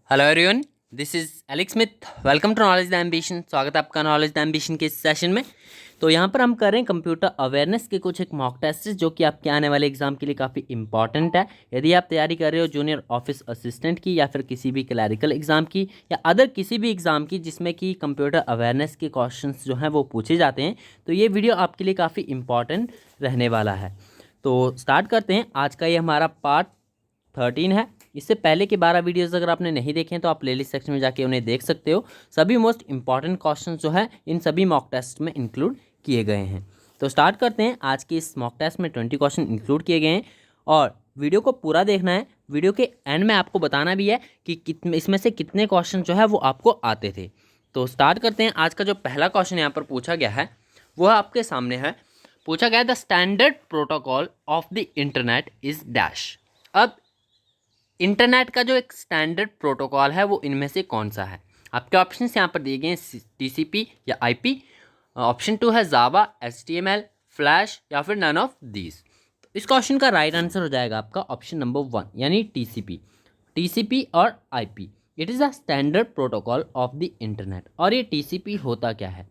Hello everyone, this is Alex Smith. Welcome to knowledge the ambition. स्वागत है आपका knowledge the ambition के इस सेशन में। तो यहाँ पर हम कर रहे हैं कंप्यूटर अवेयरनेस के कुछ एक मॉक टेस्ट जो कि आपके आने वाले एग्जाम के लिए काफ़ी इंपॉर्टेंट है। यदि आप तैयारी कर रहे हो जूनियर ऑफिस असिस्टेंट की या फिर किसी भी क्लैरिकल एग्जाम की या अदर किसी भी एग्जाम की जिसमें कि कंप्यूटर अवेयरनेस के क्वेश्चंस जो हैं वो पूछे जाते हैं, तो ये वीडियो आपके लिए काफ़ी इंपॉर्टेंट रहने वाला है। तो स्टार्ट करते हैं। आज का ये हमारा पार्ट 13 है। इससे पहले के 12 वीडियोस अगर आपने नहीं देखे हैं तो आप प्लेलिस्ट सेक्शन में जाके उन्हें देख सकते हो। सभी मोस्ट इंपॉर्टेंट क्वेश्चन जो है इन सभी मॉक टेस्ट में इंक्लूड किए गए हैं। तो स्टार्ट करते हैं। आज के इस मॉक टेस्ट में 20 क्वेश्चन इंक्लूड किए गए हैं और वीडियो को पूरा देखना है। वीडियो के एंड में आपको बताना भी है कि कितने इसमें से कितने क्वेश्चन जो है वो आपको आते थे। तो स्टार्ट करते हैं। आज का जो पहला क्वेश्चन यहाँ पर पूछा गया है वो आपके सामने है। पूछा गया the standard protocol of the internet is dash. अब इंटरनेट का जो एक स्टैंडर्ड प्रोटोकॉल है वो इनमें से कौन सा है। आपके ऑप्शंस यहाँ पर दिए गए हैं टीसीपी या आईपी। ऑप्शन 2 है जावा, एचटीएमएल, फ्लैश या फिर नन ऑफ दीज। तो इस क्वेश्चन का राइट आंसर हो जाएगा आपका ऑप्शन नंबर 1 यानी टीसीपी। टीसीपी और IP it is a standard protocol of the internet. और ये टीसीपी होता क्या है?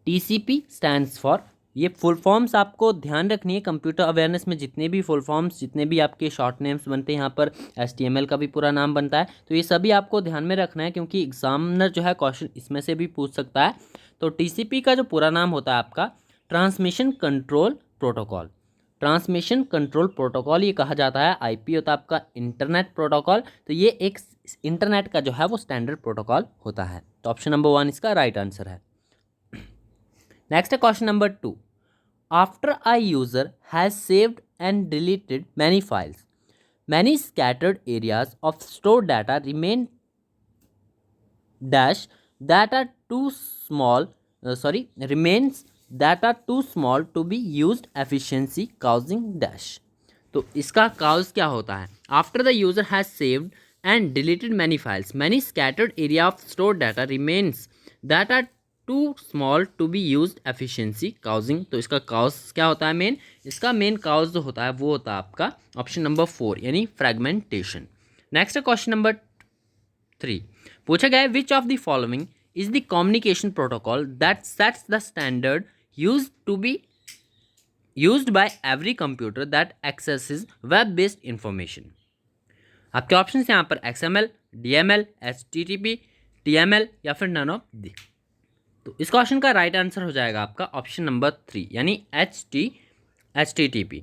टीसीपी स्टैंड्स फॉर, ये फुल फॉर्म्स आपको ध्यान रखनी है। कंप्यूटर अवेयरनेस में जितने भी फुल फॉर्म्स, जितने भी आपके शॉर्ट नेम्स बनते हैं, यहाँ पर एचटीएमएल का भी पूरा नाम बनता है, तो ये सभी आपको ध्यान में रखना है क्योंकि एग्जामिनर जो है क्वेश्चन इसमें से भी पूछ सकता है। तो टीसीपी का जो पूरा नाम होता है आपका transmission control protocol. Transmission control protocol ये कहा जाता है। आईपी होता है आपका इंटरनेट प्रोटोकॉल। तो ये एक इंटरनेट का जो है वो स्टैंडर्ड प्रोटोकॉल होता है। तो ऑप्शन नंबर 1 इसका राइट आंसर है। Next question number 2. After a user has saved and deleted many files, many scattered areas of stored data remain dash that are too small remains that are too small to be used efficiency causing dash। तो इसका cause क्या होता है? After the user has saved and deleted many files, many scattered area of store data remains that are too small to be use efficiency causing. तो इसका cause क्या होता है? मेन इसका मेन काउज जो होता है वो होता है आपका ऑप्शन नंबर 4 यानी फ्रेगमेंटेशन। नेक्स्ट क्वेश्चन नंबर 3 पूछा गया है which of the following is the communication protocol that sets the standard use to be used by every computer that accesses web based information। आपके ऑप्शन यहाँ पर XML, DML, HTTP, TML या फिर none of the. तो इस question का right answer हो जाएगा आपका ऑप्शन नंबर 3 यानी HTTP।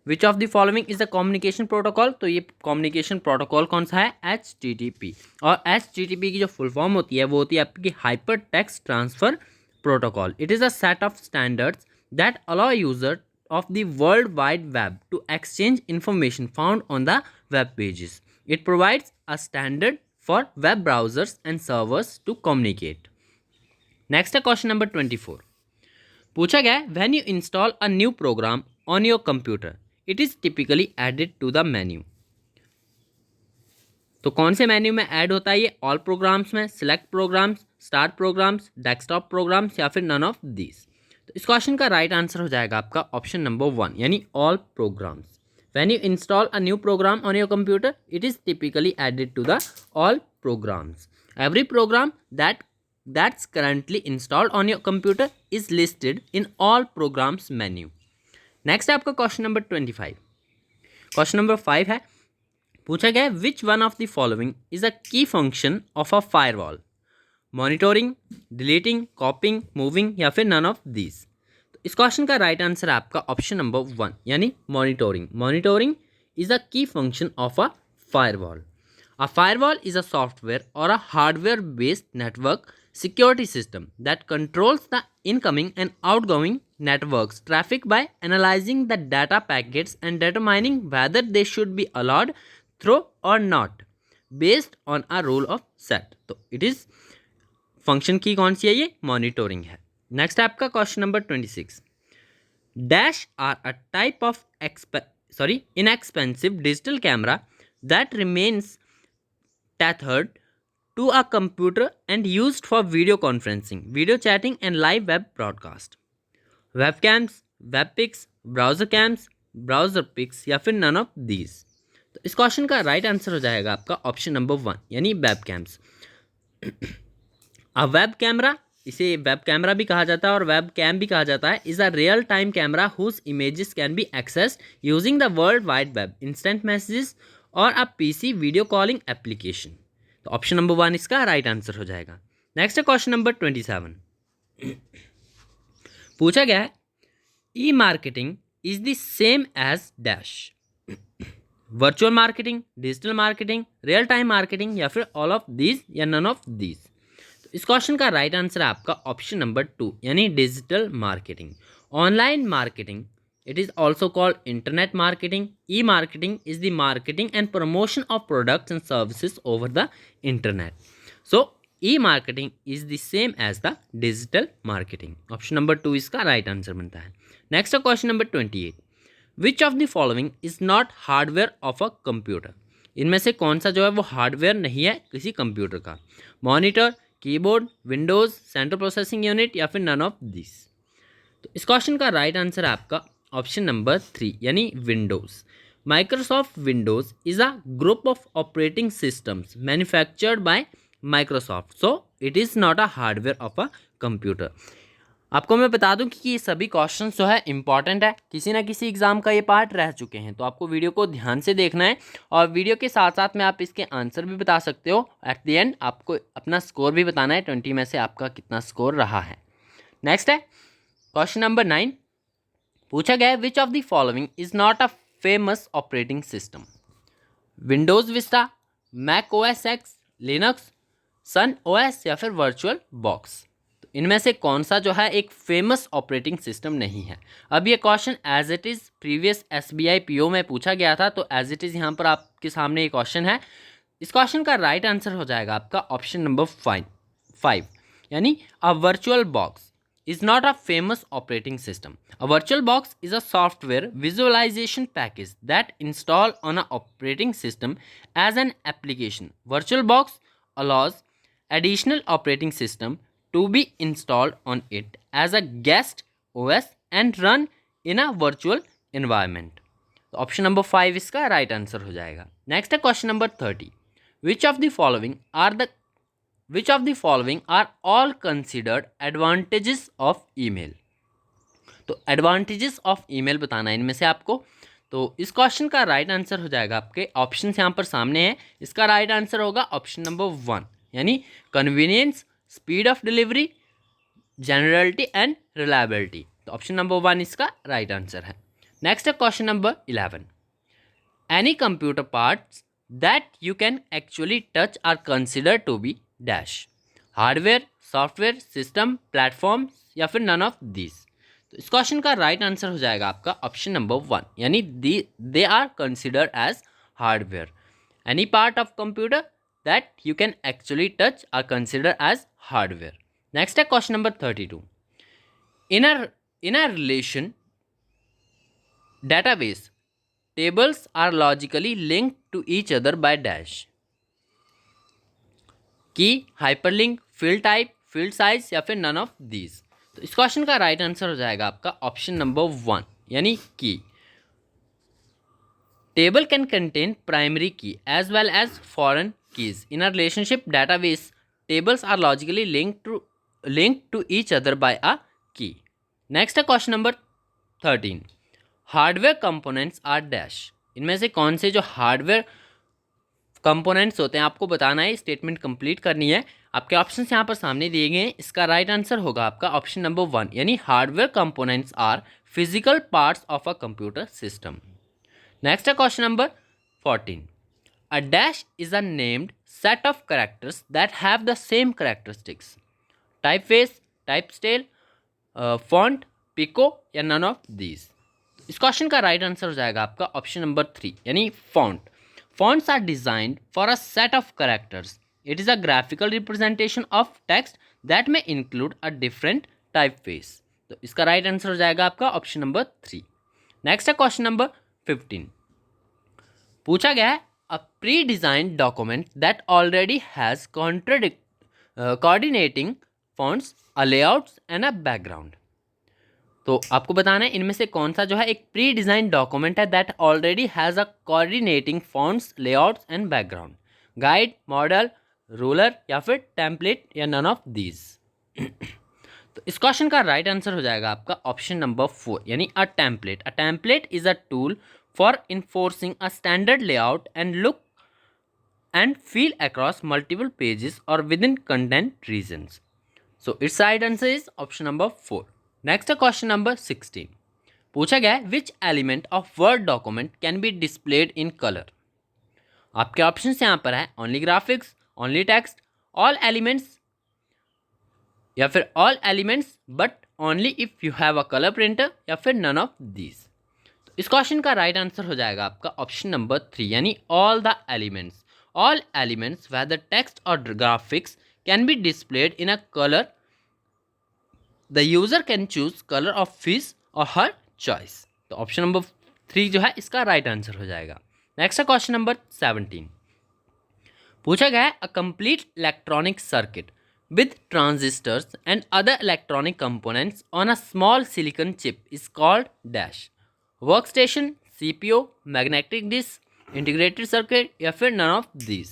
Which of the following is the communication protocol. तो ये कम्युनिकेशन प्रोटोकॉल कौन सा है? HTTP। और HTTP की जो फुल फॉर्म होती है वो होती है आपकी hyper text transfer protocol. It is a set of standards that allow user of the world wide web to exchange information found on the web pages. It provides a standard for web browsers and servers to communicate। Next question number 24 पूछा गया है when you install a new program on your computer it is typically added to the menu। तो कौन से menu में add होता है ये? ऑल प्रोग्राम्स में, select programs, start programs, desktop programs या फिर नन ऑफ दीज। तो इस क्वेश्चन का राइट आंसर हो जाएगा आपका ऑप्शन नंबर 1 यानी all programs. When you install a new program on your computer it is typically added to the all programs. Every program that's currently installed on your computer is listed in all programs menu। Next है आपका question number 25। Question number 5 है पूछा गया है which one of the following is a key function of a firewall? Monitoring, deleting, copying, moving या फिर none of these. तो इस क्वेश्चन का राइट आंसर है आपका ऑप्शन नंबर 1 यानी monitoring. Monitoring is a key function of a firewall. A firewall is a software or a hardware based network security system that controls the incoming and outgoing networks traffic by analyzing the data packets and determining whether they should be allowed through or not based on a rule of set। तो it is function की कौन सी है? ये monitoring है। Next है आपका question number 26। Dash are a type of inexpensive digital camera that remains tethered to a computer and used for video conferencing, video chatting and live web broadcast। webcams, webpics, browser cams, browser pics या फिर none of these। तो इस question का right answer हो जाएगा आपका option number 1 यानी web camps. अब वेब कैमरा, इसे वेब कैमरा भी कहा जाता है और वेब कैम भी कहा जाता है, is a real time camera whose images can be access using the world wide web, instant messages or a PC video calling application. तो ऑप्शन नंबर 1 इसका राइट आंसर हो जाएगा। नेक्स्ट है क्वेश्चन नंबर 27। पूछा गया है e marketing is the same as dash, virtual marketing, digital marketing, real time marketing या फिर ऑल ऑफ दीज या नन ऑफ दीज। तो इस क्वेश्चन का राइट आंसर है आपका ऑप्शन नंबर 2 यानी digital marketing. Online marketing, it is also called internet marketing. E marketing is the marketing and promotion of products and services over the internet. So e marketing is the same as the digital marketing. Option number 2 इसका right answer बनता है। Next है question number 28। Which of the following is not hardware of a computer, इनमें से कौन सा जो है वो हार्डवेयर नहीं है किसी कंप्यूटर का? Monitor, keyboard, Windows, central processing unit या फिर नन ऑफ दिस। तो इस क्वेश्चन का राइट आंसर है आपका ऑप्शन नंबर 3 यानी Windows. Microsoft Windows is a group of operating systems manufactured by Microsoft, so it is not a hardware of a computer. आपको मैं बता दूं कि ये सभी क्वेश्चंस जो है इंपॉर्टेंट है, किसी ना किसी एग्जाम का ये पार्ट रह चुके हैं, तो आपको वीडियो को ध्यान से देखना है और वीडियो के साथ साथ में आप इसके आंसर भी बता सकते हो। एट द एंड आपको अपना स्कोर भी बताना है, 20 में से आपका कितना स्कोर रहा है। नेक्स्ट है क्वेश्चन नंबर 9। पूछा गया है which of the following is not a famous operating system? Windows Vista, Mac OS X, Linux, Sun OS या फिर वर्चुअल बॉक्स। इनमें से कौन सा जो है एक फेमस ऑपरेटिंग सिस्टम नहीं है? अब ये question as it is previous SBI PO में पूछा गया था, तो एज इट इज़ यहाँ पर आपके सामने ये क्वेश्चन है। इस क्वेश्चन का राइट आंसर हो जाएगा आपका ऑप्शन नंबर 5 यानी a virtual box is not a famous operating system. A virtual box is a software visualization package that install on a operating system as an application. Virtual box allows additional operating system to be installed on it as a guest OS and run in a virtual environment। तो option number 5 इसका right answer हो जाएगा। Next है question number 30। Which of the following are all considered advantages of email? तो advantages of email बताना है इनमें से आपको। तो इस क्वेश्चन का राइट आंसर हो जाएगा, आपके ऑप्शन यहाँ पर सामने हैं, इसका राइट आंसर होगा ऑप्शन नंबर 1 यानी convenience, speed of delivery, generality and reliability. तो ऑप्शन नंबर 1 इसका राइट आंसर है। नेक्स्ट है question number 11। Any computer parts that you can actually touch are consider to be dash, hardware, software, system, platform या फिर none of this. तो इस question का right answer हो जाएगा आपका ऑप्शन नंबर 1 यानी they are considered as hardware. Any part of computer that you can actually touch are considered as hardware. Next है question number 32. In a relation database, tables are logically linked to each other by dash. Key, hyperlink, field type, field size या फिर none of these। तो इस question का right answer हो जाएगा आपका option number 1 यानी की। Table can contain primary key as well as foreign keys. In a relationship database, tables are logically linked to each other by a key. Next है question number 13. Hardware components are dash. इनमें से कौन से जो hardware components होते हैं आपको बताना है, स्टेटमेंट कंप्लीट करनी है। आपके ऑप्शंस यहाँ पर सामने दिए गए हैं, इसका राइट आंसर होगा आपका ऑप्शन नंबर 1 यानी hardware components are physical parts of a computer system. Next question number 14. A dash is a named set of characters that have the same characteristics. Typeface, typestyle, font, pico या none of these। इस question का right answer हो जाएगा आपका option number 3 यानी font। Fonts are designed for a set of characters. It is a graphical representation of text that may include a different typeface। तो इसका right answer हो जाएगा आपका ऑप्शन नंबर 3। नेक्स्ट है क्वेश्चन नंबर 15। पूछा गया है अ pre designed document that already has coordinating fonts, a layouts and a background. तो आपको बताना है इनमें से कौन सा जो है एक प्री डिज़ाइन डॉक्यूमेंट है that already has a coordinating fonts, layouts and background, guide, model, ruler या फिर टेम्पलेट या नन ऑफ दीज। तो इस क्वेश्चन का राइट आंसर हो जाएगा आपका ऑप्शन नंबर 4 यानी a template. A template is a tool for enforcing a standard layout and look and feel across multiple pages or within content regions. So its right answer is option number 4. Next question number 16. पूछा गया है which element of word document can be displayed in color. आपके options यहाँ पर है only graphics, only text, all elements या फिर all elements but only if you have a color printer या फिर none of these. तो इस क्वेश्चन का राइट आंसर हो जाएगा आपका ऑप्शन नंबर 3 यानी all the elements. All elements, whether text or graphics, can be displayed in a color. The user can choose color of his or her choice. तो option number 3 जो है इसका right answer हो जाएगा। Next है question number 17। पूछा गया है a complete electronic circuit with transistors and other electronic components on a small silicon chip is called dash. Workstation, CPU, magnetic disk, integrated circuit या फिर नन ऑफ दीज।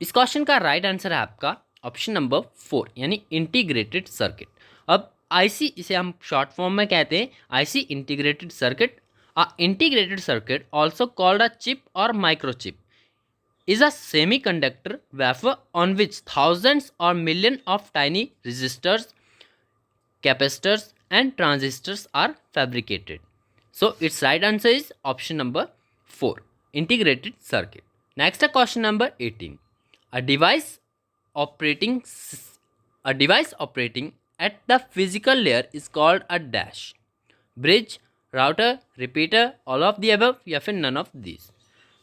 इस question का right answer है आपका option number 4 यानी integrated circuit. अब IC इसे हम शॉर्ट फॉर्म में कहते हैं IC integrated circuit. A integrated circuit also called a chip or microchip is a semiconductor wafer on which thousands or million of tiny resistors, capacitors and transistors are fabricated. So its right answer is option number 4 integrated circuit. Next question number 18. A device operating at the physical layer is called a dash. Bridge, router, repeater, all of the above या फिर none of these.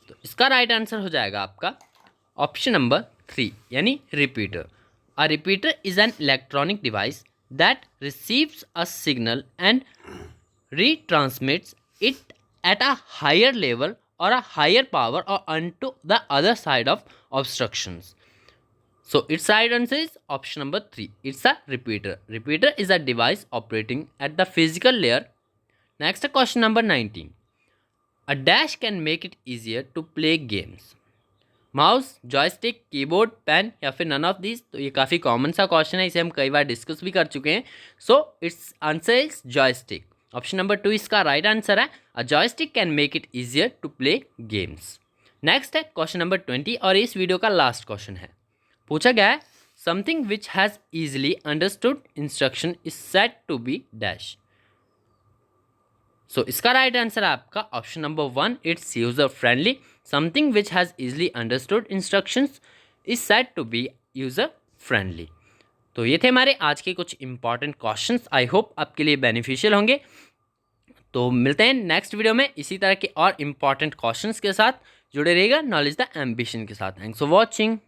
तो इसका right answer हो जाएगा आपका option number 3 यानी repeater. A repeater is an electronic device that receives a signal and retransmits it at a higher level or a higher power or onto the other side of obstructions. So its right answer is option number 3. It's a repeater. Repeater is a device operating at the physical layer. Next question number 19. A dash can make it easier to play games. Mouse, joystick, keyboard, pen या फिर none of this. तो ये काफ़ी common सा question है, इसे हम कई बार डिस्कस भी कर चुके हैं। So it's answer is joystick. Option number 2 इसका राइट आंसर है। A joystick can make it easier to play games. Next है क्वेश्चन नंबर 20 और इस वीडियो का लास्ट क्वेश्चन है। पूछा गया है something which has easily understood instruction is said to be dash. So इसका राइट आंसर है आपका option number 1 it's user friendly. Something which has easily understood instructions is said to be user friendly. तो ये थे हमारे आज के कुछ इंपॉर्टेंट क्वेश्चंस। आई होप आपके लिए बेनिफिशियल होंगे। तो मिलते हैं नेक्स्ट वीडियो में इसी तरह के और इम्पॉर्टेंट क्वेश्चंस के साथ। जुड़े रहिएगा नॉलेज द एम्बिशन के साथ। Thanks for watching.